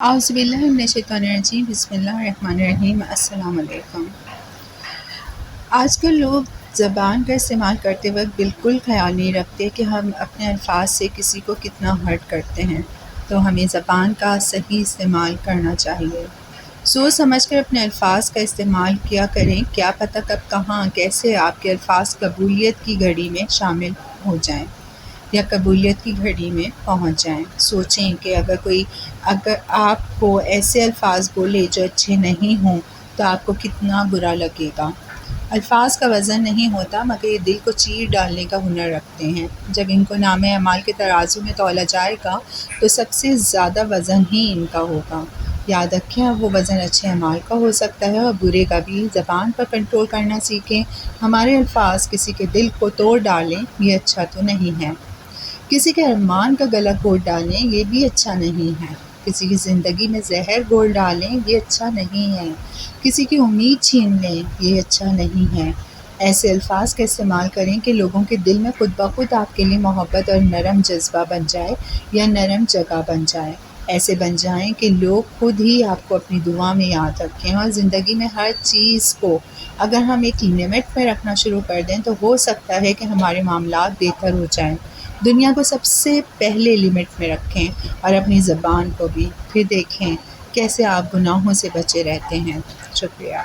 اعوذ باللہ من الشیطان الرجیم، بسم اللہ الرحمن الرحیم۔ السلام علیکم۔ آج کل لوگ زبان کا استعمال کرتے وقت بالکل خیال نہیں رکھتے کہ ہم اپنے الفاظ سے کسی کو کتنا ہرٹ کرتے ہیں، تو ہمیں زبان کا صحیح استعمال کرنا چاہیے۔ سوچ سمجھ کر اپنے الفاظ کا استعمال کیا کریں، کیا پتہ کب کہاں کیسے آپ کے الفاظ قبولیت کی گھڑی میں شامل ہو جائیں یا قبولیت کی گھڑی میں پہنچ جائیں۔ سوچیں کہ اگر آپ کو ایسے الفاظ بولے جو اچھے نہیں ہوں تو آپ کو کتنا برا لگے گا۔ الفاظ کا وزن نہیں ہوتا مگر یہ دل کو چیر ڈالنے کا ہنر رکھتے ہیں۔ جب ان کو نام اعمال کے ترازو میں تولا جائے گا تو سب سے زیادہ وزن ہی ان کا ہوگا۔ یاد رکھیں، اب وہ وزن اچھے اعمال کا ہو سکتا ہے اور برے کا بھی۔ زبان پر کنٹرول کرنا سیکھیں۔ ہمارے الفاظ کسی کے دل کو توڑ ڈالیں، یہ اچھا تو نہیں ہے۔ کسی کے ارمان کا گلا گھونٹ ڈالیں، یہ بھی اچھا نہیں ہے۔ کسی کی زندگی میں زہر گھول ڈالیں، یہ اچھا نہیں ہے۔ کسی کی امید چھین لیں، یہ اچھا نہیں ہے۔ ایسے الفاظ کا استعمال کریں کہ لوگوں کے دل میں خود بخود آپ کے لیے محبت اور نرم جذبہ بن جائے یا نرم جگہ بن جائے۔ ایسے بن جائیں کہ لوگ خود ہی آپ کو اپنی دعا میں یاد رکھیں۔ اور زندگی میں ہر چیز کو اگر ہم ایک لمٹ میں رکھنا شروع کر دیں تو ہو سکتا ہے کہ ہمارے معاملات بہتر ہو جائیں۔ دنیا کو سب سے پہلے لمٹ میں رکھیں اور اپنی زبان کو بھی، پھر دیکھیں کیسے آپ گناہوں سے بچے رہتے ہیں۔ شکریہ۔